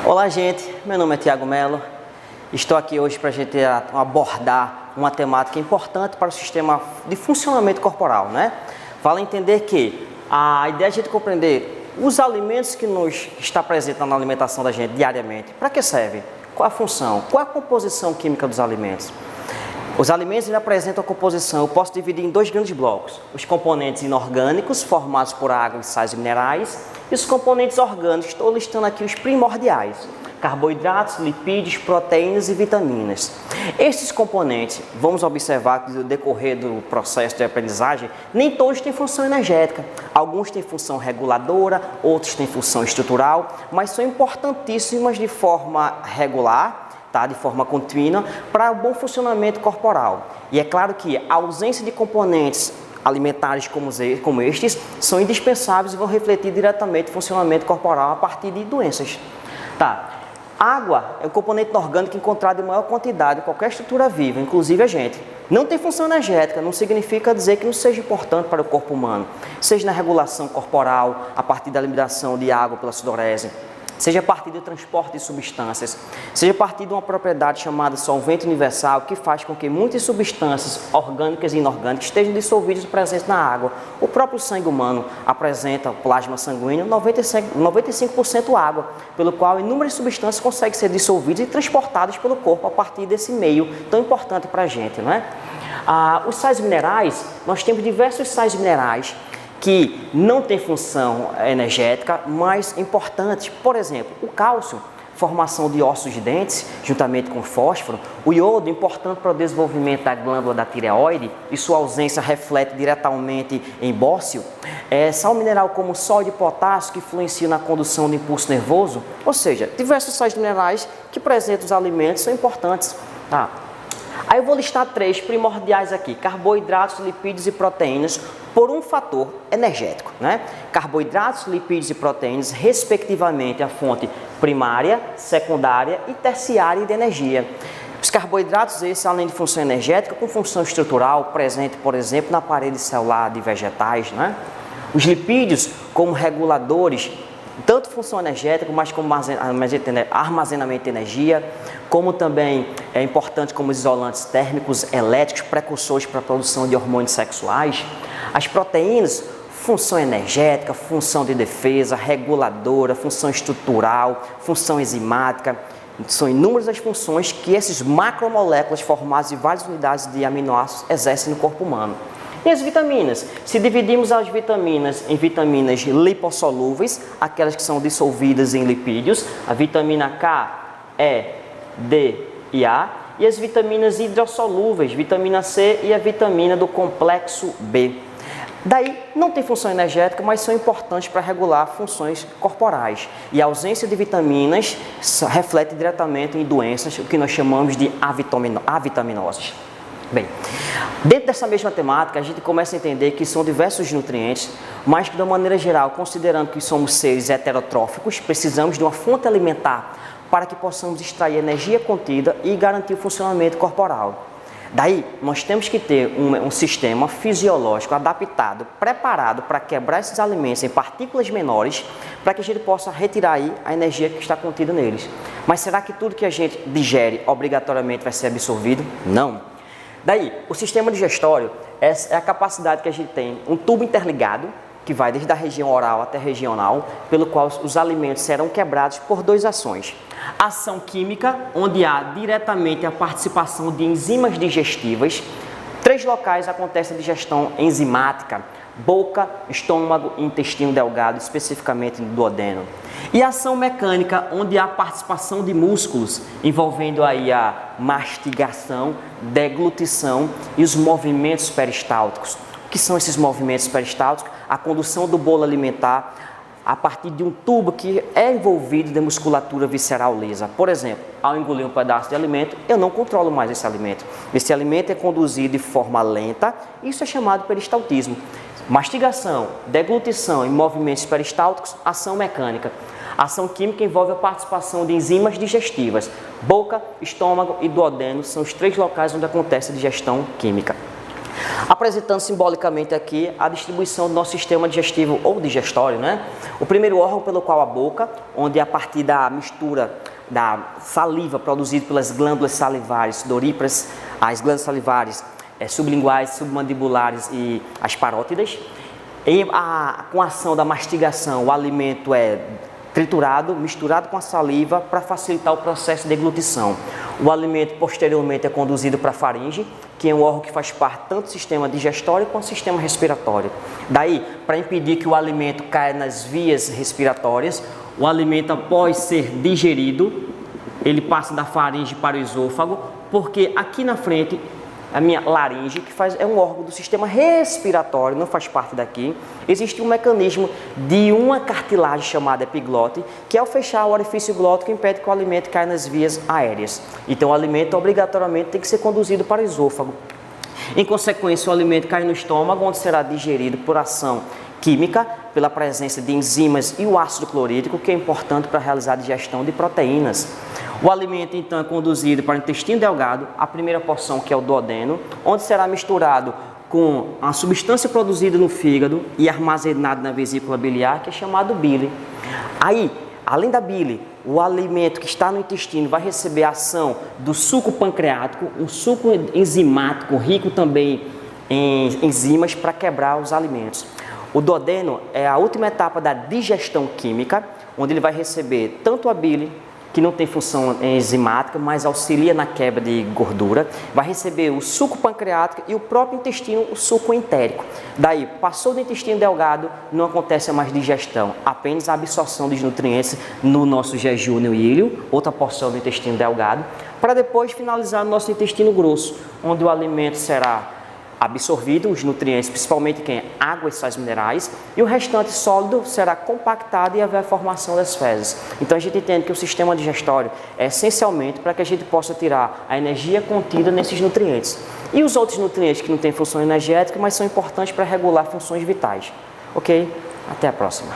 Olá, gente. Meu nome é Thiago Mello. Estou aqui hoje para a gente abordar uma temática importante para o sistema de funcionamento corporal, né? Vale entender que a ideia é a gente compreender os alimentos que nos está presente na alimentação da gente diariamente. Para que servem? Qual a função? Qual a composição química dos alimentos? Os alimentos apresentam a composição, eu posso dividir em dois grandes blocos. Os componentes inorgânicos, formados por água e sais minerais, e os componentes orgânicos, estou listando aqui os primordiais. Carboidratos, lipídios, proteínas e vitaminas. Esses componentes, vamos observar que no decorrer do processo de aprendizagem, nem todos têm função energética. Alguns têm função reguladora, outros têm função estrutural, mas são importantíssimos de forma regular, de forma contínua, para o bom funcionamento corporal. E é claro que a ausência de componentes alimentares como estes são indispensáveis e vão refletir diretamente o funcionamento corporal a partir de doenças. Água é o componente orgânico encontrado em maior quantidade em qualquer estrutura viva, inclusive a gente. Não tem função energética, não significa dizer que não seja importante para o corpo humano, seja na regulação corporal, a partir da eliminação de água pela sudorese, seja a partir do transporte de substâncias, seja a partir de uma propriedade chamada solvente universal, que faz com que muitas substâncias orgânicas e inorgânicas estejam dissolvidas e presentes na água. O próprio sangue humano apresenta o plasma sanguíneo 95% água, pelo qual inúmeras substâncias conseguem ser dissolvidas e transportadas pelo corpo a partir desse meio tão importante para a gente, não é? Os sais minerais, nós temos diversos sais minerais que não tem função energética, mas importantes. Por exemplo, o cálcio, formação de ossos de dentes, juntamente com o fósforo. O iodo, importante para o desenvolvimento da glândula da tireoide, e sua ausência reflete diretamente em bócio. Sal mineral como sódio e potássio, que influenciam na condução do impulso nervoso. Ou seja, diversos sais minerais que apresentam os alimentos são importantes. Aí eu vou listar três primordiais aqui: carboidratos, lipídios e proteínas, por um fator energético, né? Carboidratos, lipídios e proteínas, respectivamente, a fonte primária, secundária e terciária de energia. Os carboidratos, esses, além de função energética, com função estrutural, presente, por exemplo, na parede celular de vegetais, né? Os lipídios, como reguladores, tanto função energética, mas como armazenamento de energia, como também é importante como isolantes térmicos, elétricos, precursores para a produção de hormônios sexuais. As proteínas, função energética, função de defesa, reguladora, função estrutural, função enzimática. São inúmeras as funções que esses macromoléculas formadas de várias unidades de aminoácidos exercem no corpo humano. E as vitaminas? Se dividimos as vitaminas em vitaminas lipossolúveis, aquelas que são dissolvidas em lipídios, a vitamina K, E, D e A, e as vitaminas hidrossolúveis, vitamina C e a vitamina do complexo B. Daí, não tem função energética, mas são importantes para regular funções corporais. E a ausência de vitaminas reflete diretamente em doenças, o que nós chamamos de avitaminoses. Bem, dentro dessa mesma temática, a gente começa a entender que são diversos nutrientes, mas que, de uma maneira geral, considerando que somos seres heterotróficos, precisamos de uma fonte alimentar para que possamos extrair energia contida e garantir o funcionamento corporal. Daí, nós temos que ter um sistema fisiológico adaptado, preparado para quebrar esses alimentos em partículas menores, para que a gente possa retirar aí a energia que está contida neles. Mas será que tudo que a gente digere obrigatoriamente vai ser absorvido? Não. Daí, o sistema digestório é a capacidade que a gente tem, um tubo interligado, que vai desde a região oral até a região anal, pelo qual os alimentos serão quebrados por duas ações. Ação química, onde há diretamente a participação de enzimas digestivas. Três locais acontece a digestão enzimática: boca, estômago e intestino delgado, especificamente no duodeno. E a ação mecânica, onde há participação de músculos, envolvendo aí a mastigação, deglutição e os movimentos peristálticos. O que são esses movimentos peristálticos? A condução do bolo alimentar a partir de um tubo que é envolvido de musculatura visceral lisa. Por exemplo, ao engolir um pedaço de alimento, eu não controlo mais esse alimento. Esse alimento é conduzido de forma lenta, isso é chamado peristaltismo. Mastigação, deglutição e movimentos peristálticos, ação mecânica. Ação química envolve a participação de enzimas digestivas. Boca, estômago e duodeno são os três locais onde acontece a digestão química. Apresentando simbolicamente aqui a distribuição do nosso sistema digestivo ou digestório, né? O primeiro órgão pelo qual a boca, onde a partir da mistura da saliva produzida pelas glândulas salivares sudoríparas, as glândulas salivares sublinguais, submandibulares e as parótidas, com a ação da mastigação, o alimento é triturado, misturado com a saliva para facilitar o processo de deglutição. O alimento posteriormente é conduzido para a faringe, que é um órgão que faz parte tanto do sistema digestório quanto do sistema respiratório. Daí, para impedir que o alimento caia nas vias respiratórias, o alimento após ser digerido, ele passa da faringe para o esôfago, porque aqui na frente a minha laringe, que é um órgão do sistema respiratório, não faz parte daqui, existe um mecanismo de uma cartilagem chamada epiglote, que ao fechar o orifício glótico impede que o alimento caia nas vias aéreas. Então o alimento obrigatoriamente tem que ser conduzido para o esôfago. Em consequência, o alimento cai no estômago, onde será digerido por ação química, pela presença de enzimas e o ácido clorídrico, que é importante para realizar a digestão de proteínas. O alimento, então, é conduzido para o intestino delgado, a primeira porção, que é o duodeno, onde será misturado com a substância produzida no fígado e armazenado na vesícula biliar, que é chamado bile. Aí, além da bile, o alimento que está no intestino vai receber a ação do suco pancreático, um suco enzimático rico também em enzimas para quebrar os alimentos. O duodeno é a última etapa da digestão química, onde ele vai receber tanto a bile, que não tem função enzimática, mas auxilia na quebra de gordura, vai receber o suco pancreático e o próprio intestino, o suco entérico. Daí, passou do intestino delgado, não acontece mais digestão, apenas a absorção dos nutrientes no nosso jejúnio ilho, outra porção do intestino delgado, para depois finalizar no nosso intestino grosso, onde o alimento será absorvido, os nutrientes, principalmente água e sais minerais, e o restante sólido será compactado e haverá a formação das fezes. Então a gente entende que o sistema digestório é essencialmente para que a gente possa tirar a energia contida nesses nutrientes. E os outros nutrientes que não têm função energética, mas são importantes para regular funções vitais. Ok? Até a próxima.